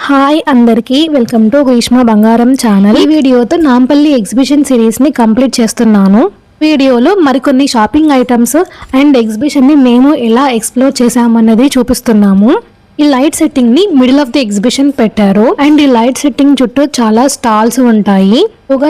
Hi అందరికీ welcome to Greeshma బంగారం channel. ఈ వీడియోతో నాంపల్లి ఎగ్జిబిషన్ సిరీస్ ని కంప్లీట్ చేస్తున్నాను. వీడియోలో మరికొన్ని షాపింగ్ ఐటమ్స్ అండ్ ఎగ్జిబిషన్ ని మేము ఎలా ఎక్స్ప్లోర్ చేసామన్నది చూపిస్తున్నాము. ఈ లైట్ సెట్టింగ్ ని మిడిల్ ఆఫ్ ది ఎగ్జిబిషన్ పెట్టారు అండ్ ఈ లైట్ సెట్టింగ్ చుట్టూ చాలా స్టాల్స్ ఉంటాయి.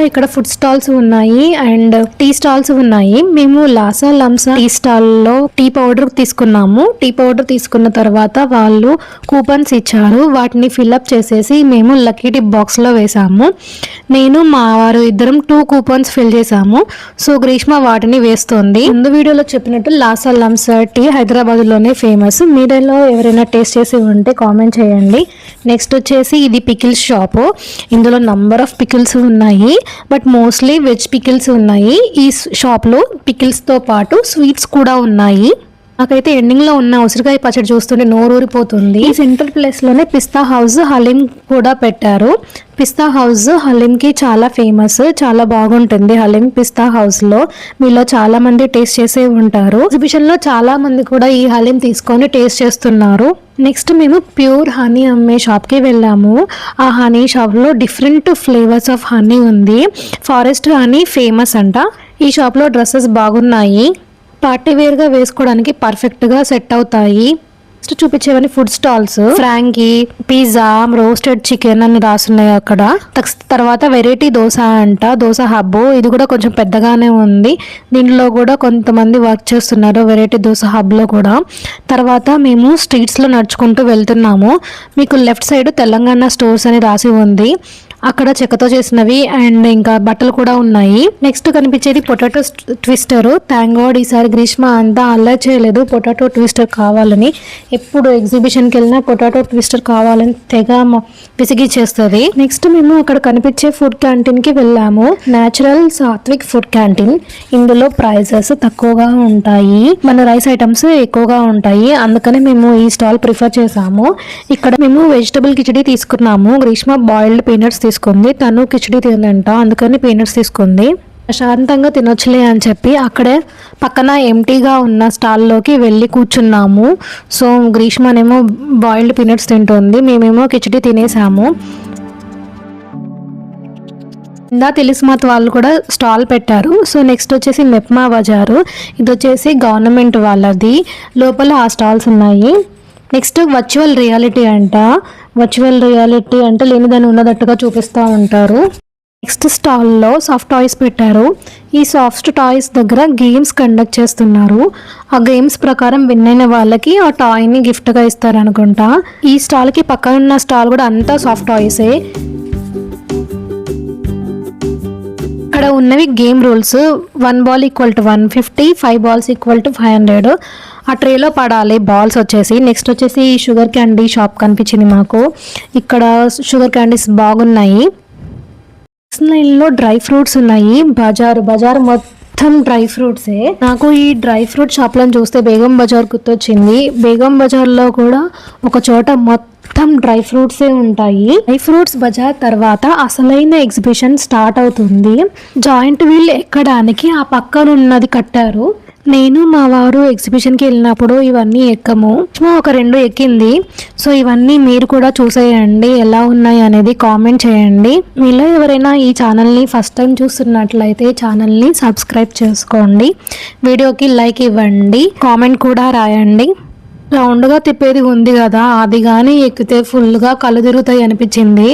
ఇక్కడ ఫుడ్ స్టాల్స్ ఉన్నాయి అండ్ టీ స్టాల్స్ ఉన్నాయి. మేము లాసా లంసా టీ స్టాల్ లో టీ పౌడర్ తీసుకున్నాము. టీ పౌడర్ తీసుకున్న తర్వాత వాళ్ళు కూపన్స్ ఇచ్చారు. వాటిని ఫిల్అప్ చేసేసి మేము లక్కీ టిప్ బాక్స్ లో వేసాము. నేను మా వారు ఇద్దరం 2 కూపన్స్ ఫిల్ చేసాము. సో గ్రీష్మ వాటిని వేస్తోంది. ముందు వీడియోలో చెప్పినట్టు లాసా లంసా టీ హైదరాబాద్ లోనే ఫేమస్. మీడియాలో ఎవరైనా టేస్ట్ చేసి ఉంటే కామెంట్ చేయండి. నెక్స్ట్ వచ్చేసి ఇది పికిల్స్ షాప్. ఇందులో నంబర్ ఆఫ్ పికిల్స్ ఉన్నాయి, బట్ మోస్ట్లీ వెజ్ పికిల్స్ ఉన్నాయి. ఈ షాప్ లో పికిల్స్ తో పాటు స్వీట్స్ కూడా ఉన్నాయి. నాకైతే ఎండింగ్ లో ఉన్న ఉసిరికాయ పచ్చడి చూస్తుంటే నోరూరిపోతుంది. ఈ సెంట్రల్ ప్లేస్ లోనే పిస్తా హౌస్ హలీం కూడా పెట్టారు. పిస్తా హౌస్ హలీం కి చాలా ఫేమస్, చాలా బాగుంటుంది హలీం పిస్తా హౌస్ లో. మీలో చాలా మంది టేస్ట్ చేసే ఉంటారు. ఎగ్జిబిషన్ లో చాలా మంది కూడా ఈ హలీం తీసుకొని టేస్ట్ చేస్తున్నారు. నెక్స్ట్ మేము ప్యూర్ హనీ అమ్మే షాప్ కి వెళ్ళాము. ఆ హనీ షాప్ లో డిఫరెంట్ ఫ్లేవర్స్ ఆఫ్ హనీ ఉంది. ఫారెస్ట్ హనీ ఫేమస్ అంట. ఈ షాప్ లో డ్రెస్సెస్ బాగున్నాయి, పార్టీ వేర్ గా వేసుకోవడానికి పర్ఫెక్ట్ గా సెట్ అవుతాయి. నెక్స్ట్ చూపించేవన్నీ food stalls. Frankie, pizza, roasted chicken అని రాసున్నాయి అక్కడ. తర్వాత వెరైటీ దోశ అంట, దోశ హబ్. ఇది కూడా కొంచెం పెద్దగానే ఉంది. దీంట్లో కూడా కొంతమంది వర్క్ చేస్తున్నారు వెరైటీ దోశ హబ్ లో కూడా. తర్వాత మేము స్ట్రీట్స్ లో నడుచుకుంటూ వెళ్తున్నాము. మీకు లెఫ్ట్ సైడ్ తెలంగాణ స్టోర్స్ అని రాసి ఉంది. అక్కడ చెక్కతో చేసినవి అండ్ ఇంకా బట్టలు కూడా ఉన్నాయి. నెక్స్ట్ కనిపించేది పొటాటో ట్విస్టర్. థ్యాంక్ గాడ్ ఈసారి గ్రీష్మ అంతా అల్లరి చేయలేదు పొటాటో ట్విస్టర్ కావాలని. ఎప్పుడు ఎగ్జిబిషన్కి వెళ్ళినా పొటాటో ట్విస్టర్ కావాలని తెగ విసిగిచ్చేస్తుంది. నెక్స్ట్ మేము అక్కడ కనిపించే ఫుడ్ క్యాంటీన్ కి వెళ్ళాము. Natural Satvik food canteen. ఇందులో ప్రైజెస్ తక్కువగా ఉంటాయి, మన రైస్ ఐటమ్స్ ఎక్కువగా ఉంటాయి. అందుకని మేము ఈ స్టాల్ ప్రిఫర్ చేసాము. ఇక్కడ మేము వెజిటబుల్ కిచడీ తీసుకున్నాము. గ్రీష్మ బాయిల్డ్ పీనట్స్ తీసుకుంది. తను కిచడీ తినంట, అందుకని పీనట్స్ తీసుకుంది. ప్రశాంతంగా తినొచ్చులే అని చెప్పి అక్కడే పక్కన ఎంటీగా ఉన్న స్టాల్లోకి వెళ్ళి కూర్చున్నాము. సో గ్రీష్మనేమో బాయిల్డ్ పీనట్స్ తింటుంది, మేమేమో కిచడీ తినేసాము. తెలిస్మాత్ వాళ్ళు కూడా స్టాల్ పెట్టారు. సో నెక్స్ట్ వచ్చేసి మెప్మా బజారు. ఇది వచ్చేసి గవర్నమెంట్ వాళ్ళది. లోపల ఆ స్టాల్స్ ఉన్నాయి. నెక్స్ట్ వర్చువల్ రియాలిటీ అంట. వర్చువల్ రియాలిటీ అంటే లేనిదాన్ని ఉన్నదట్టుగా చూపిస్తూ ఉంటారు. నెక్స్ట్ స్టాల్లో సాఫ్ట్ టాయ్స్ పెట్టారు. ఈ సాఫ్ట్ టాయ్స్ దగ్గర గేమ్స్ కండక్ట్ చేస్తున్నారు. ఆ గేమ్స్ ప్రకారం విన్ అయిన వాళ్ళకి ఆ టాయ్ని గిఫ్ట్గా ఇస్తారనుకుంటా. ఈ స్టాల్కి పక్కన ఉన్న స్టాల్ కూడా అంతా సాఫ్ట్ టాయ్సే. ఇక్కడ ఉన్నవి game rules. 1 ball equal to 150, 5 balls equal to 500. ఆ ట్రేలో పడాలి బాల్స్ వచ్చేసి. నెక్స్ట్ వచ్చేసి షుగర్ క్యాండీ షాప్ కనిపించింది మాకు. ఇక్కడ షుగర్ క్యాండీస్ బాగున్నాయి. లైన్లో డ్రై ఫ్రూట్స్ ఉన్నాయి. బజారు మొత్తం డ్రై ఫ్రూట్సే. నాకు ఈ డ్రై ఫ్రూట్ షాప్లను చూస్తే బేగం బజార్ గుర్తొచ్చింది. బేగం బజార్లో కూడా ఒక చోట మొత్తం డ్రై ఫ్రూట్సే ఉంటాయి. డ్రై ఫ్రూట్స్ బజార్ తర్వాత అసలైన ఎగ్జిబిషన్ స్టార్ట్ అవుతుంది. జాయింట్ వీల్ ఎక్కడానికి ఆ పక్కన ఉన్నది కట్టారు. నేను మా వారు ఎగ్జిబిషన్కి వెళ్ళినప్పుడు ఇవన్నీ ఎక్కము. ఒక 2 ఎక్కింది. సో ఇవన్నీ మీరు కూడా చూసేయండి, ఎలా ఉన్నాయి అనేది కామెంట్ చేయండి. మీలో ఎవరైనా ఈ ఛానల్ని ఫస్ట్ టైం చూస్తున్నట్లయితే ఛానల్ని సబ్స్క్రైబ్ చేసుకోండి, వీడియోకి లైక్ ఇవ్వండి, కామెంట్ కూడా రాయండి. రౌండ్గా తిప్పేది ఉంది కదా, అది కానీ ఎక్కితే ఫుల్గా కళ్ళు తిరుగుతాయి అనిపించింది.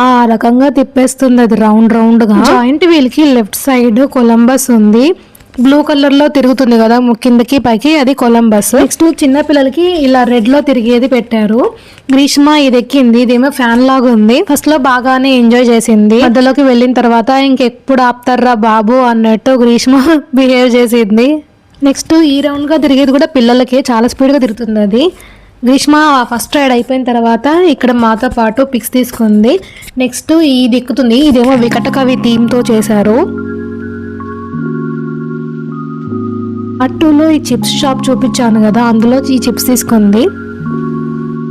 ఆ రకంగా తిప్పేస్తుంది అది రౌండ్గా. జాయింట్ వీల్కి లెఫ్ట్ సైడ్ కొలంబస్ ఉంది. బ్లూ కలర్ లో తిరుగుతుంది కదా కిందకి పైకి, అది కొలంబస్. నెక్స్ట్ చిన్న పిల్లలకి ఇలా రెడ్ లో తిరిగేది పెట్టారు. గ్రీష్మ ఇది ఎక్కింది. ఇదేమో ఫ్యాన్ లాగా ఉంది. ఫస్ట్ లో బాగానే ఎంజాయ్ చేసింది. మధ్యలోకి వెళ్ళిన తర్వాత ఇంకెప్పుడు ఆపుతారా బాబు అన్నట్టు గ్రీష్మ బిహేవ్ చేసింది. నెక్స్ట్ ఈ రౌండ్ గా తిరిగేది కూడా పిల్లలకి చాలా స్పీడ్ గా తిరుగుతుంది అది. గ్రీష్మ ఫస్ట్ రైడ్ అయిపోయిన తర్వాత ఇక్కడ మాతో పాటు పిక్స్ తీసుకుంది. నెక్స్ట్ ఇది ఎక్కుతుంది. ఇదేమో వికటకవి థీమ్ తో చేశారు. అట్టులో ఈ చిప్స్ షాప్ చూపించాను కదా, అందులో ఈ చిప్స్ తీసుకుంది.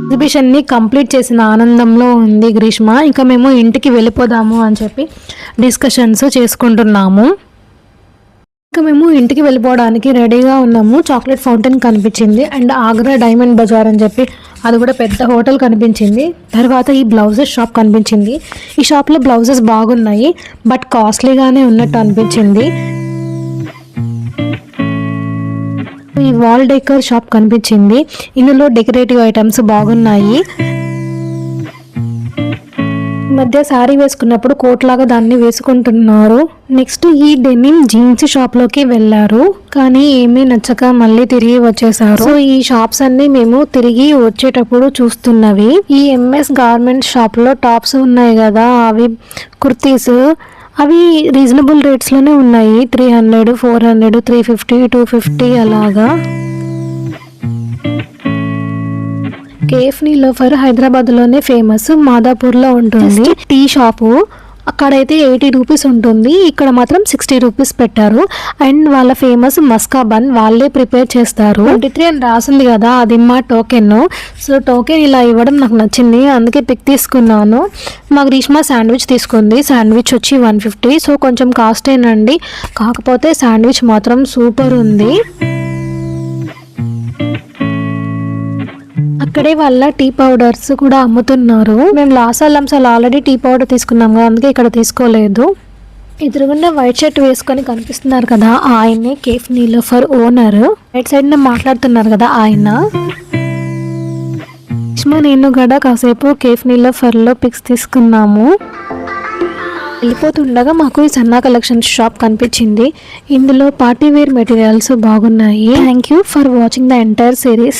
ఎగ్జిబిషన్ ని కంప్లీట్ చేసిన ఆనందంలో ఉంది గ్రీష్మ. ఇంకా మేము ఇంటికి వెళ్ళిపోదాము అని చెప్పి డిస్కషన్స్ చేసుకుంటున్నాము. ఇంకా మేము ఇంటికి వెళ్ళిపోవడానికి రెడీగా ఉన్నాము. చాక్లెట్ ఫౌంటైన్ కనిపించింది అండ్ ఆగ్రా డైమండ్ బజార్ అని చెప్పి అది కూడా పెద్ద హోటల్ కనిపించింది. తర్వాత ఈ బ్లౌజెస్ షాప్ కనిపించింది. ఈ షాప్లో బ్లౌజెస్ బాగున్నాయి, బట్ కాస్ట్లీగానే ఉన్నట్టు అనిపించింది. ఈ వాల్ డెకర్ షాప్ కనిపించింది. ఇందులో డెకరేటివ్ ఐటమ్స్ బాగున్నాయి. మధ్య శారీ వేసుకున్నప్పుడు కోట్ లాగా దాన్ని వేసుకుంటున్నారు. నెక్స్ట్ ఈ డెనిమ్ జీన్స్ షాప్ లోకి వెళ్ళారు, కానీ ఏమీ నచ్చక మళ్ళీ తిరిగి వచ్చేసారు. సో ఈ షాప్స్ అన్ని మేము తిరిగి వచ్చేటప్పుడు చూస్తున్నవి. ఈ ఎంఎస్ గార్మెంట్ షాప్ లో టాప్స్ ఉన్నాయి కదా, అవి కుర్తీస్, అవి రీజనబుల్ రేట్స్ లోనే ఉన్నాయి. 300, 400, 350, 250 అలాగా. కేఫ్ నీలోఫర్ హైదరాబాద్ లోనే ఫేమస్, మాదాపూర్ లో ఉంటుంది. టీ షాపు అక్కడైతే 80 రూపీస్ ఉంటుంది, ఇక్కడ మాత్రం 60 రూపీస్ పెట్టారు. అండ్ వాళ్ళ ఫేమస్ మస్కా బన్ వాళ్ళే ప్రిపేర్ చేస్తారు. 23 అని రాసింది కదా, అది మా టోకెన్. సో టోకెన్ ఇలా ఇవ్వడం నాకు నచ్చింది, అందుకే పిక్ తీసుకున్నాను. మా గ్రీష్మ శాండ్విచ్ తీసుకుంది. శాండ్విచ్ వచ్చి 150. సో కొంచెం కాస్టేనండి, కాకపోతే శాండ్విచ్ మాత్రం సూపర్ ఉంది. అక్కడే వాళ్ళ టీ పౌడర్స్ కూడా అమ్ముతున్నారు. మేము లాసాల్ లంసాల్ ఆల్రెడీ టీ పౌడర్ తీసుకున్నాం కదా, అందుకే ఇక్కడ తీసుకోలేదు. ఎదురుగుండా వైట్ షర్ట్ వేసుకొని కనిపిస్తున్నారు కదా, ఆయనే cafe Niloufer owner. Right side మాట్లాడుతున్నారు కదా ఆయన. నేను కూడా కాసేపు కేఫ్ నీలోఫర్ లో పిక్స్ తీసుకున్నాము. వెళ్ళిపోతుండగా మాకు ఈ సన్నా కలెక్షన్ షాప్ కనిపించింది. ఇందులో పార్టీ వేర్ మెటీరియల్స్ బాగున్నాయి. Thank you for watching the entire series.